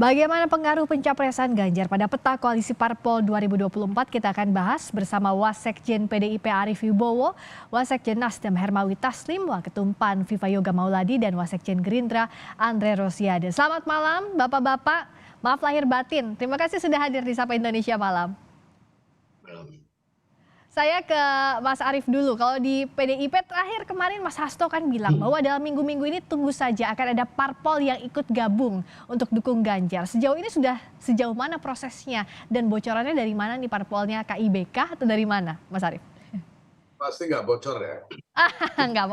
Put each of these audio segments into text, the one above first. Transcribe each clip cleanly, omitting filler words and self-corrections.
Bagaimana pengaruh pencapresan Ganjar pada peta koalisi Parpol 2024? Kita akan bahas bersama Wasekjen PDIP Arief Wibowo, Wasekjen Nasdem Hermawi Taslim, Waketum PAN Viva Yoga Mauladi, dan Wasekjen Gerindra Andre Rosiade. Selamat malam Bapak-Bapak, maaf lahir batin. Terima kasih sudah hadir di Sapa Indonesia Malam. Saya ke Mas Arief dulu. Kalau di PDIP terakhir kemarin Mas Hasto kan bilang bahwa dalam minggu-minggu ini tunggu saja akan ada parpol yang ikut gabung untuk dukung Ganjar. Sejauh ini sudah sejauh mana prosesnya dan bocorannya dari mana nih parpolnya, KIB atau dari mana, Mas Arief? Pasti nggak bocor ya. Nggak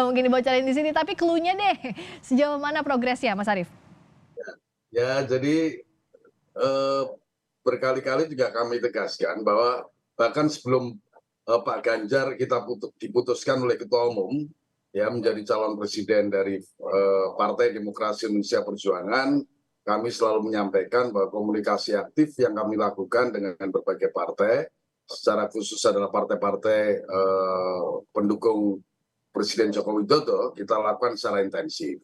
mungkin dibocorin di sini. Tapi clue-nya deh, sejauh mana progresnya, Mas Arief? Ya, jadi berkali-kali juga kami tegaskan bahwa bahkan sebelum Pak Ganjar diputuskan oleh Ketua Umum ya menjadi calon presiden dari Partai Demokrasi Indonesia Perjuangan, kami selalu menyampaikan bahwa komunikasi aktif yang kami lakukan dengan berbagai partai, secara khusus adalah partai-partai pendukung Presiden Joko Widodo, kita lakukan secara intensif.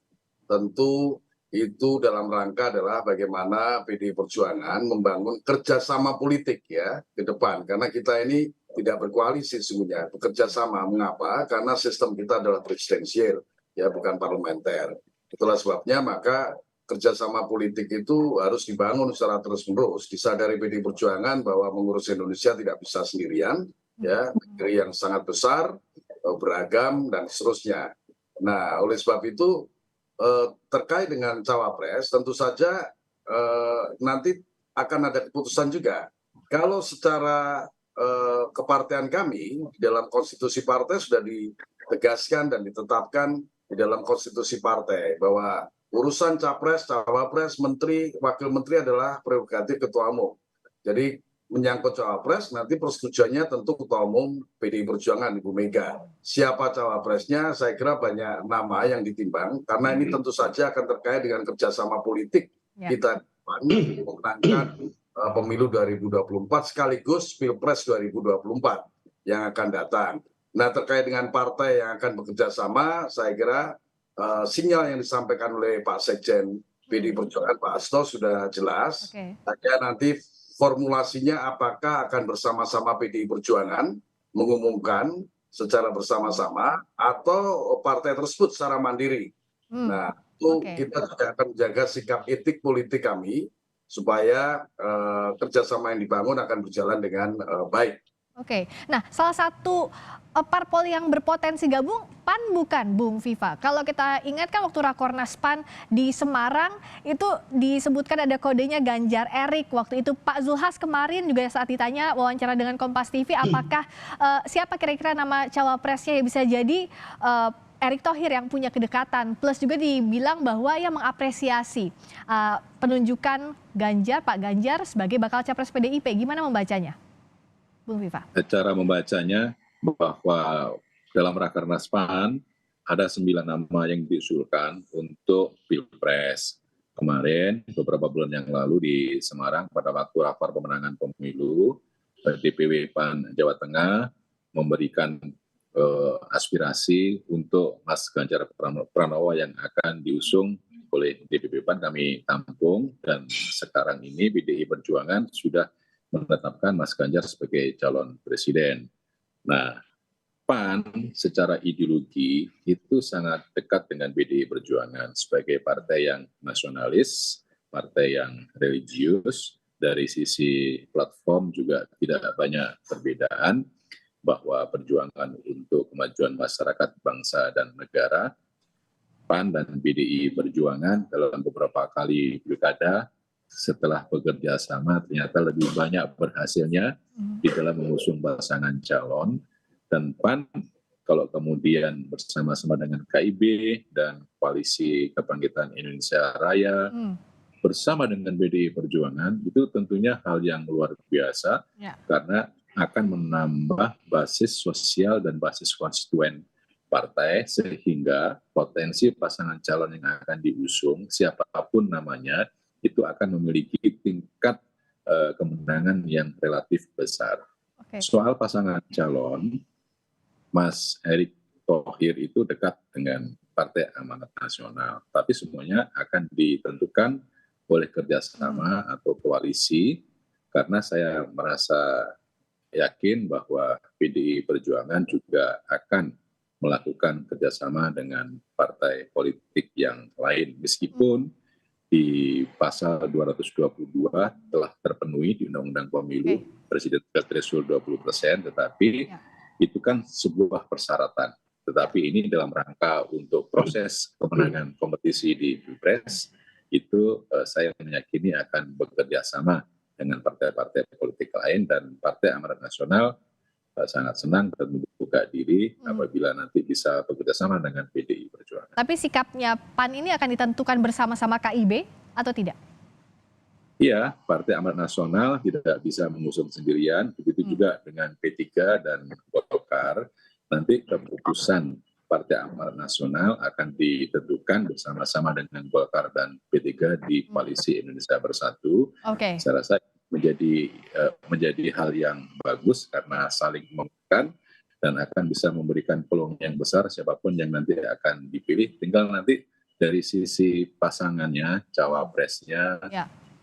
Tentu itu dalam rangka adalah bagaimana PDI Perjuangan membangun kerjasama politik ya ke depan, karena kita ini tidak berkoalisi sesungguhnya, bekerja sama. Mengapa? Karena sistem kita adalah presidensial ya, bukan parlementer. Itulah sebabnya maka kerjasama politik itu harus dibangun secara terus-menerus. Disadari PDI Perjuangan bahwa mengurus Indonesia tidak bisa sendirian ya, negeri yang sangat besar, beragam dan seterusnya. Nah, oleh sebab itu terkait dengan cawapres, tentu saja nanti akan ada keputusan juga. Kalau secara kepartean kami dalam konstitusi partai sudah ditegaskan dan ditetapkan di dalam konstitusi partai bahwa urusan capres, cawapres, menteri, wakil menteri adalah prerogatif ketua umum. Jadi menyangkut cawapres, nanti persetujuannya tentu Ketua Umum PDI Perjuangan Ibu Mega. Siapa cawapresnya, saya kira banyak nama yang ditimbang, karena ini tentu saja akan terkait dengan kerjasama politik kita memenangkan pemilu 2024 sekaligus Pilpres 2024 yang akan datang. Nah, terkait dengan partai yang akan bekerja sama, saya kira sinyal yang disampaikan oleh Pak Sekjen PDI Perjuangan Pak Hasto sudah jelas. Hanya nanti formulasinya apakah akan bersama-sama PDI Perjuangan mengumumkan secara bersama-sama atau partai tersebut secara mandiri. Nah, itu kita juga akan menjaga sikap etik politik kami supaya kerjasama yang dibangun akan berjalan dengan baik. Oke, nah salah satu parpol yang berpotensi gabung PAN bukan, Bung Viva? Kalau kita ingat kan waktu Rakornas PAN di Semarang itu disebutkan ada kodenya Ganjar Erik. Waktu itu Pak Zulhas kemarin juga saat ditanya wawancara dengan Kompas TV, apakah siapa kira-kira nama cawapresnya yang bisa jadi Erick Thohir yang punya kedekatan. Plus juga dibilang bahwa ia mengapresiasi penunjukan Ganjar, Pak Ganjar sebagai bakal capres PDIP. Gimana membacanya, Bung Viva? Cara membacanya bahwa dalam Rakernas PAN ada 9 nama yang diusulkan untuk Pilpres. Kemarin beberapa bulan yang lalu di Semarang pada waktu rapor pemenangan pemilu, DPW PAN Jawa Tengah memberikan aspirasi untuk Mas Ganjar Pranowo yang akan diusung oleh DPW PAN, kami tampung, dan sekarang ini PDI Perjuangan sudah menetapkan Mas Ganjar sebagai calon presiden. Nah, PAN secara ideologi itu sangat dekat dengan PDI Perjuangan sebagai partai yang nasionalis, partai yang religius. Dari sisi platform juga tidak banyak perbedaan, bahwa perjuangan untuk kemajuan masyarakat, bangsa, dan negara. PAN dan PDI Perjuangan dalam beberapa kali pilkada setelah bekerja sama ternyata lebih banyak berhasilnya di dalam mengusung pasangan calon. Dan PAN kalau kemudian bersama-sama dengan KIB dan Koalisi Kebangkitan Indonesia Raya bersama dengan PDI Perjuangan, itu tentunya hal yang luar biasa karena akan menambah basis sosial dan basis konstituen partai, sehingga potensi pasangan calon yang akan diusung siapapun namanya itu akan memiliki tingkat kemenangan yang relatif besar. Soal pasangan calon, Mas Erick Thohir itu dekat dengan Partai Amanat Nasional, tapi semuanya akan ditentukan oleh kerjasama atau koalisi, karena saya merasa yakin bahwa PDI Perjuangan juga akan melakukan kerjasama dengan partai politik yang lain, meskipun di pasal 222 telah terpenuhi di Undang-Undang Pemilu, Presiden threshold 20%, tetapi itu kan sebuah persyaratan. Tetapi ini dalam rangka untuk proses kemenangan kompetisi di Pilpres, itu saya meyakini akan bekerja sama dengan partai-partai politik lain, dan Partai Amanat Nasional sangat senang dan membuka diri apabila nanti bisa bekerja sama dengan PDI Perjuangan. Tapi sikapnya PAN ini akan ditentukan bersama-sama KIB atau tidak? Iya, Partai Amanat Nasional tidak bisa mengusung sendirian, begitu juga dengan P3 dan Golkar. Nanti keputusan Partai Amanat Nasional akan ditentukan bersama-sama dengan Golkar dan P3 di Koalisi Indonesia Bersatu. Saya rasa menjadi hal yang bagus karena saling menguatkan dan akan bisa memberikan peluang yang besar siapapun yang nanti akan dipilih. Tinggal nanti dari sisi pasangannya, cawapresnya,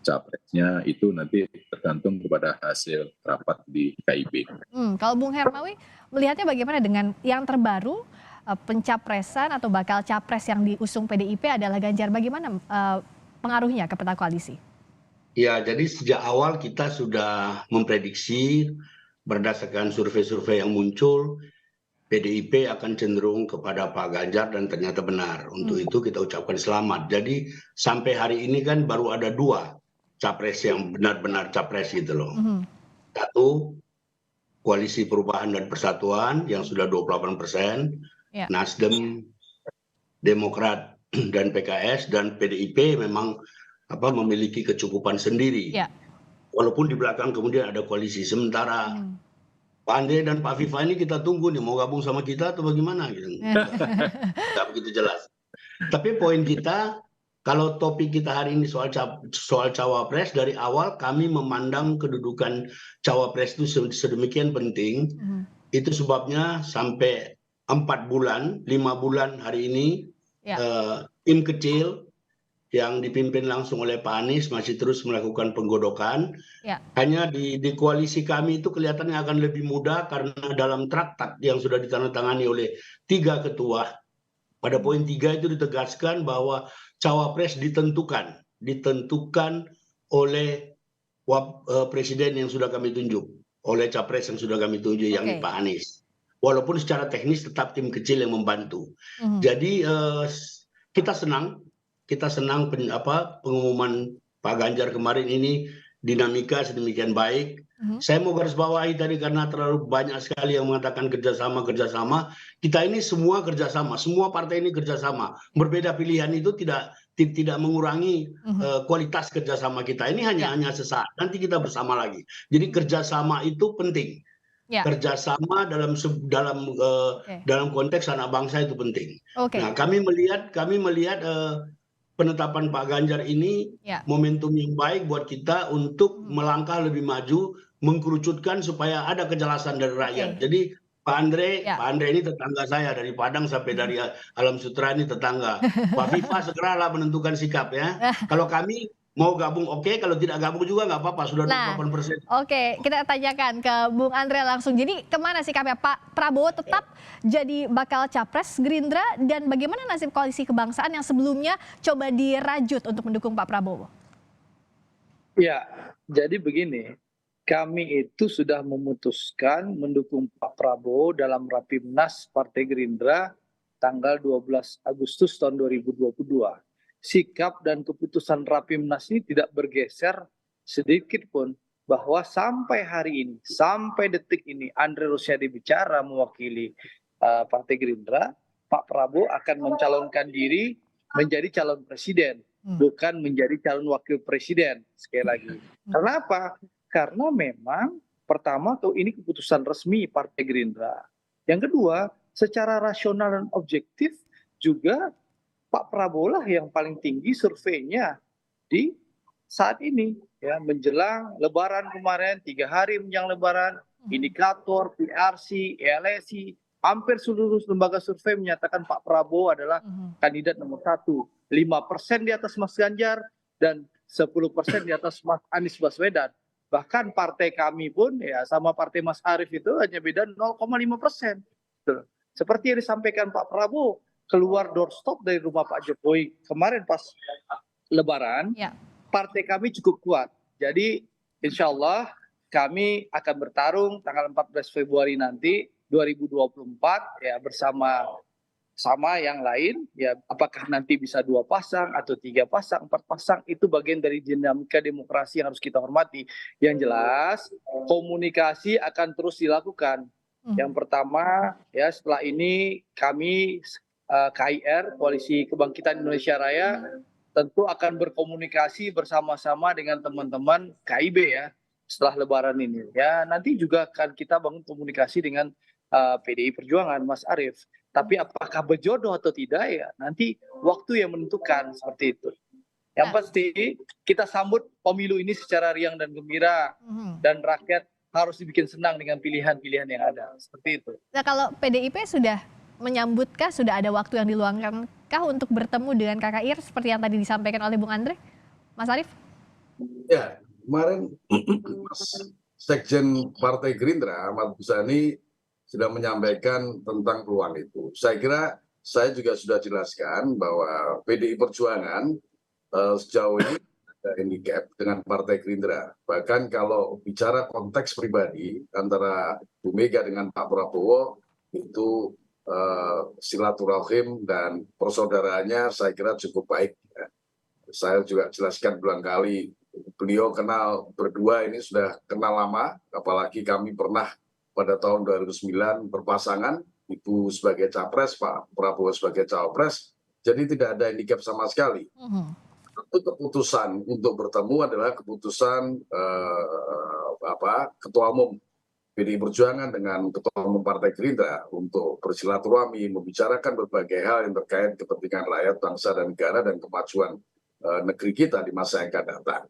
capresnya itu nanti tergantung kepada hasil rapat di KIB. Kalau Bung Hermawi melihatnya bagaimana dengan yang terbaru, pencapresan atau bakal capres yang diusung PDIP adalah Ganjar, bagaimana pengaruhnya ke peta koalisi? Ya, jadi sejak awal kita sudah memprediksi berdasarkan survei-survei yang muncul, PDIP akan cenderung kepada Pak Ganjar dan ternyata benar. Untuk itu kita ucapkan selamat. Jadi sampai hari ini kan baru ada 2 capres yang benar-benar capres gitu loh. Satu, Koalisi Perubahan dan Persatuan yang sudah 28%, Nasdem, Demokrat dan PKS, dan PDIP memang memiliki kecukupan sendiri. Walaupun di belakang kemudian ada koalisi. Sementara Pak Andre dan Pak Viva ini kita tunggu nih, mau gabung sama kita atau bagaimana gitu. Nggak begitu jelas. Tapi poin kita, kalau topik kita hari ini soal cawapres, dari awal kami memandang kedudukan cawapres itu sedemikian penting. Itu sebabnya sampai 4 bulan, 5 bulan hari ini, tim kecil yang dipimpin langsung oleh Pak Anies masih terus melakukan penggodokan. Hanya di koalisi kami itu kelihatannya akan lebih mudah karena dalam traktat yang sudah ditandatangani oleh 3 ketua, pada poin 3 itu ditegaskan bahwa cawapres ditentukan oleh presiden yang sudah kami tunjuk, oleh capres yang sudah kami tunjuk, yakni Pak Anies. Walaupun secara teknis tetap tim kecil yang membantu. Jadi kita senang pengumuman Pak Ganjar kemarin ini, dinamika sedemikian baik. Saya mau garis bawahi tadi karena terlalu banyak sekali yang mengatakan kerjasama. Kita ini semua kerjasama, semua partai ini kerjasama. Berbeda pilihan itu tidak mengurangi kualitas kerjasama kita. Ini hanya sesaat. Nanti kita bersama lagi. Jadi kerjasama itu penting. Kerjasama dalam konteks anak bangsa itu penting. Nah, kami melihat penetapan Pak Ganjar ini momentum yang baik buat kita untuk melangkah lebih maju, mengkerucutkan supaya ada kejelasan dari rakyat. Jadi Pak Andre ini tetangga saya dari Padang sampai dari Alam Sutra, ini tetangga. Pak Viva segeralah menentukan sikap ya. Kalau kami mau gabung oke, kalau tidak gabung juga nggak apa-apa, sudah 28%. Oke, kita tanyakan ke Bung Andre langsung. Jadi kemana sikapnya Pak Prabowo, tetap jadi bakal capres Gerindra, dan bagaimana nasib koalisi kebangsaan yang sebelumnya coba dirajut untuk mendukung Pak Prabowo? Ya, jadi begini, kami itu sudah memutuskan mendukung Pak Prabowo dalam Rapimnas Partai Gerindra tanggal 12 Agustus tahun 2022. Sikap dan keputusan Rapimnas ini tidak bergeser sedikit pun, bahwa sampai hari ini, sampai detik ini Andre Rosiade bicara mewakili Partai Gerindra, Pak Prabowo akan mencalonkan diri menjadi calon presiden, bukan menjadi calon wakil presiden. Sekali lagi, kenapa? Karena memang pertama ini keputusan resmi Partai Gerindra. Yang kedua, secara rasional dan objektif juga Pak Prabowo lah yang paling tinggi surveinya di saat ini, ya, menjelang Lebaran kemarin, 3 hari menjelang Lebaran, indikator, PRC, LSI, hampir seluruh lembaga survei menyatakan Pak Prabowo adalah kandidat nomor 1. 5% di atas Mas Ganjar dan 10% di atas Mas Anies Baswedan. Bahkan partai kami pun ya sama partai Mas Arief itu hanya beda 0,5%. Seperti yang disampaikan Pak Prabowo, keluar doorstop dari rumah Pak Jokowi kemarin pas Lebaran, Ya. partai kami cukup kuat. Jadi insya Allah kami akan bertarung tanggal 14 Februari nanti 2024 ya bersama yang lain ya, apakah nanti bisa 2 pasang atau 3 pasang, 4 pasang, itu bagian dari dinamika demokrasi yang harus kita hormati. Yang jelas komunikasi akan terus dilakukan. Yang pertama ya, setelah ini kami KIR, Koalisi Kebangkitan Indonesia Raya, tentu akan berkomunikasi bersama-sama dengan teman-teman KIB ya setelah Lebaran ini. Ya nanti juga akan kita bangun komunikasi dengan PDI Perjuangan, Mas Arief. Tapi apakah berjodoh atau tidak ya nanti waktu yang menentukan, seperti itu. Yang pasti kita sambut pemilu ini secara riang dan gembira, dan rakyat harus dibikin senang dengan pilihan-pilihan yang ada, seperti itu. Nah, kalau PDIP sudah menyambutkah, sudah ada waktu yang diluangkankah untuk bertemu dengan KKIR seperti yang tadi disampaikan oleh Bung Andre? Mas Arief? Ya, kemarin Mas Sekjen Partai Gerindra, Ahmad Muzani, sudah menyampaikan tentang peluang itu. Saya kira saya juga sudah jelaskan bahwa PDI Perjuangan sejauh ini ada handicap dengan Partai Gerindra. Bahkan kalau bicara konteks pribadi antara Bu Mega dengan Pak Prabowo, itu silaturahim dan persaudaraannya saya kira cukup baik. Saya juga jelaskan berulang kali, beliau kenal berdua ini sudah kenal lama, apalagi kami pernah pada tahun 2009 berpasangan, Ibu sebagai capres, Pak Prabowo sebagai cawapres, jadi tidak ada handicap sama sekali. Itu keputusan untuk bertemu adalah keputusan Ketua Umum PDI Perjuangan dengan Ketua Umum Partai Gerindra untuk bersilaturahmi, membicarakan berbagai hal yang terkait kepentingan rakyat, bangsa dan negara, dan kemajuan negeri kita di masa yang akan datang.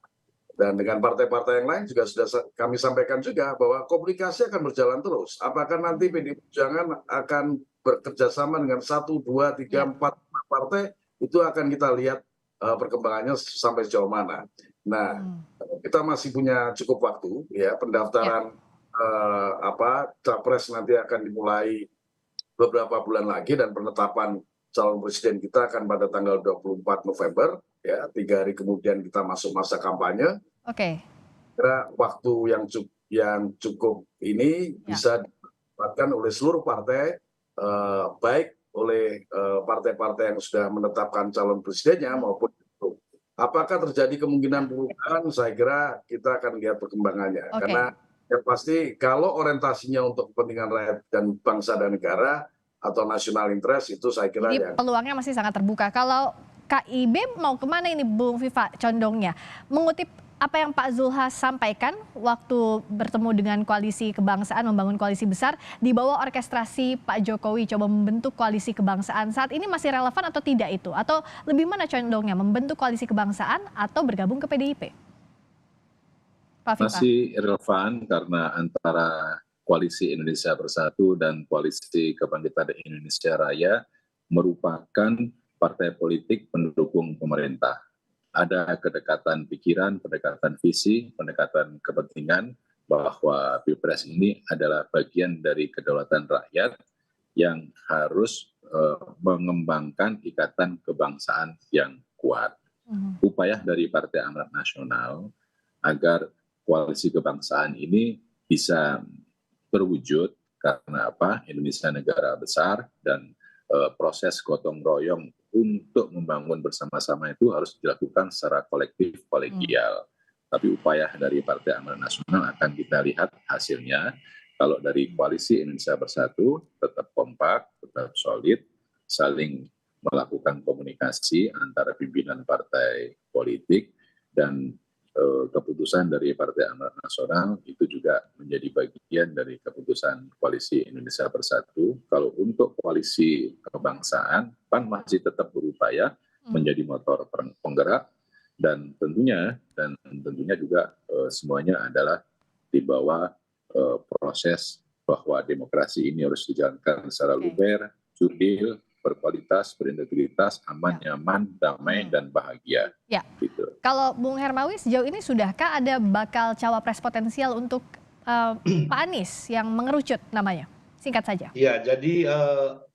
Dan dengan partai-partai yang lain juga sudah kami sampaikan juga bahwa komunikasi akan berjalan terus. Apakah nanti PDI Perjuangan akan bekerja sama dengan 1, 2, 3, 4 partai, itu akan kita lihat perkembangannya sampai sejauh mana. Nah, kita masih punya cukup waktu, ya, pendaftaran capres nanti akan dimulai beberapa bulan lagi, dan penetapan calon presiden kita akan pada tanggal 24 November, ya, 3 hari kemudian kita masuk masa kampanye. Oke. Kira waktu yang cukup ini bisa didapatkan oleh seluruh partai, baik oleh partai-partai yang sudah menetapkan calon presidennya maupun itu. Apakah terjadi kemungkinan perubahan? Saya kira kita akan lihat perkembangannya. Karena yang pasti kalau orientasinya untuk kepentingan rakyat dan bangsa dan negara atau national interest, itu saya kira jadi peluangnya masih sangat terbuka. Kalau KIB mau kemana ini Bung Viva condongnya? Mengutip apa yang Pak Zulhas sampaikan waktu bertemu dengan koalisi kebangsaan, membangun koalisi besar, di bawah orkestrasi Pak Jokowi coba membentuk koalisi kebangsaan. Saat ini masih relevan atau tidak itu? Atau lebih mana condongnya, membentuk koalisi kebangsaan atau bergabung ke PDIP? Pak Viva? Masih relevan karena antara Koalisi Indonesia Bersatu dan Koalisi Kebangkitan Indonesia Raya merupakan partai politik pendukung pemerintah. Ada kedekatan pikiran, pendekatan visi, pendekatan kepentingan bahwa Pilpres ini adalah bagian dari kedaulatan rakyat yang harus mengembangkan ikatan kebangsaan yang kuat. Upaya dari Partai Amanat Nasional agar koalisi kebangsaan ini bisa terwujud karena apa? Indonesia negara besar dan proses gotong royong untuk membangun bersama-sama itu harus dilakukan secara kolektif, kolegial. Tapi upaya dari Partai Amanat Nasional akan kita lihat hasilnya. Kalau dari Koalisi Indonesia Bersatu tetap kompak, tetap solid, saling melakukan komunikasi antara pimpinan partai politik, dan keputusan dari Partai Amanat Nasional itu juga menjadi bagian dari keputusan Koalisi Indonesia Bersatu. Kalau untuk koalisi kebangsaan, PAN masih tetap berupaya menjadi motor penggerak, dan tentunya juga semuanya adalah di bawah proses bahwa demokrasi ini harus dijalankan secara luber, jurdil, berkualitas, berintegritas, aman, nyaman, damai, dan bahagia. Ya. Gitu. Kalau Bung Hermawi sejauh ini sudahkah ada bakal cawapres potensial untuk Pak Anies yang mengerucut namanya? Singkat saja. Ya, jadi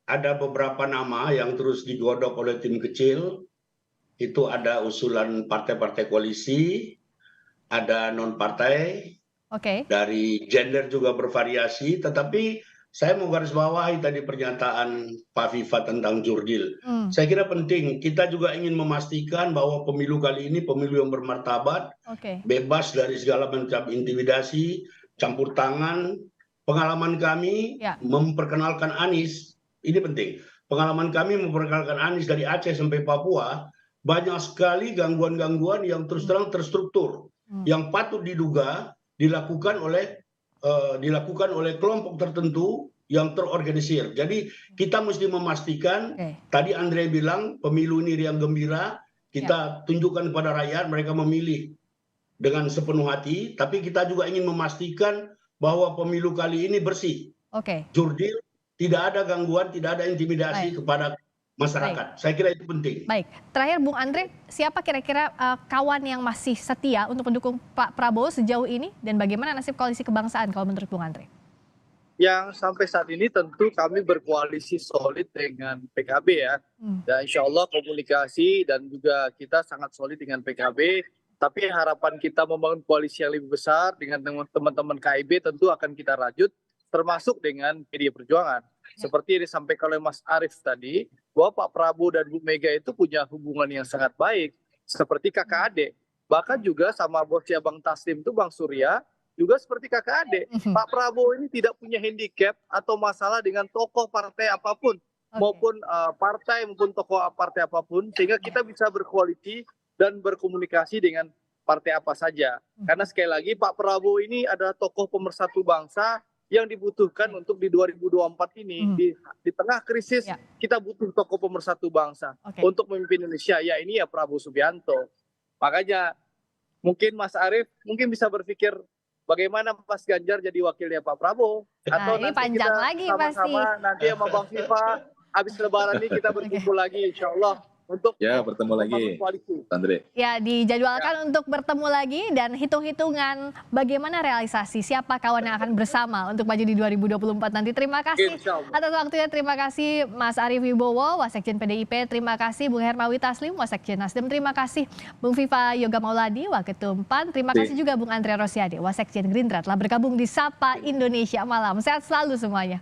ada beberapa nama yang terus digodok oleh tim kecil. Itu ada usulan partai-partai koalisi, ada non-partai, dari gender juga bervariasi, tetapi saya mau garis bawahi tadi pernyataan Pak Viva tentang Jurdil. Saya kira penting, kita juga ingin memastikan bahwa pemilu kali ini pemilu yang bermartabat, bebas dari segala macam intimidasi, campur tangan. Pengalaman kami memperkenalkan Anies, ini penting. Pengalaman kami memperkenalkan Anies dari Aceh sampai Papua, banyak sekali gangguan-gangguan yang terus terang terstruktur, yang patut diduga dilakukan oleh kelompok tertentu yang terorganisir. Jadi kita mesti memastikan, tadi Andre bilang pemilu ini riang gembira, kita tunjukkan kepada rakyat mereka memilih dengan sepenuh hati, tapi kita juga ingin memastikan bahwa pemilu kali ini bersih. Jurdil, tidak ada gangguan, tidak ada intimidasi kepada masyarakat. Saya kira itu penting. Baik, terakhir Bung Andre, siapa kira-kira kawan yang masih setia untuk mendukung Pak Prabowo sejauh ini, dan bagaimana nasib koalisi kebangsaan kalau menurut Bung Andre? Yang sampai saat ini tentu kami berkoalisi solid dengan PKB ya. Dan insya Allah komunikasi dan juga kita sangat solid dengan PKB. Tapi harapan kita membangun koalisi yang lebih besar dengan teman-teman KIB tentu akan kita rajut, termasuk dengan PDI Perjuangan. Seperti yang disampaikan oleh Mas Arief tadi, bahwa Pak Prabowo dan Bu Mega itu punya hubungan yang sangat baik, seperti kakak adik. Bahkan juga sama bosnya Bang Taslim itu Bang Surya, juga seperti kakak adik. Pak Prabowo ini tidak punya handicap atau masalah dengan tokoh partai apapun, maupun partai maupun tokoh partai apapun, sehingga kita bisa berkoalisi dan berkomunikasi dengan partai apa saja. Karena sekali lagi Pak Prabowo ini adalah tokoh pemersatu bangsa yang dibutuhkan untuk di 2024 ini. Di tengah krisis kita butuh tokoh pemersatu bangsa untuk memimpin Indonesia. Ya ini ya Prabowo Subianto. Makanya mungkin Mas Arief mungkin bisa berpikir bagaimana Mas Ganjar jadi wakilnya Pak Prabowo. Atau ini nanti panjang kita lagi sama-sama nanti sama Bang Viva habis lebaran ini kita berkumpul lagi insya Allah. Untuk bertemu lagi, Andre. Ya, dijadwalkan untuk bertemu lagi dan hitung-hitungan bagaimana realisasi siapa kawan yang akan bersama untuk maju di 2024 nanti. Terima kasih atas waktunya, terima kasih Mas Arief Wibowo, Wasekjen PDIP, terima kasih Bung Hermawi Taslim, Wasekjen Nasdem, terima kasih Bung Viva Yoga Mauladi, Waketum PAN, terima kasih juga Bung Andre Rosiade, Wasekjen Gerindra telah bergabung di Sapa Indonesia Malam. Sehat selalu semuanya.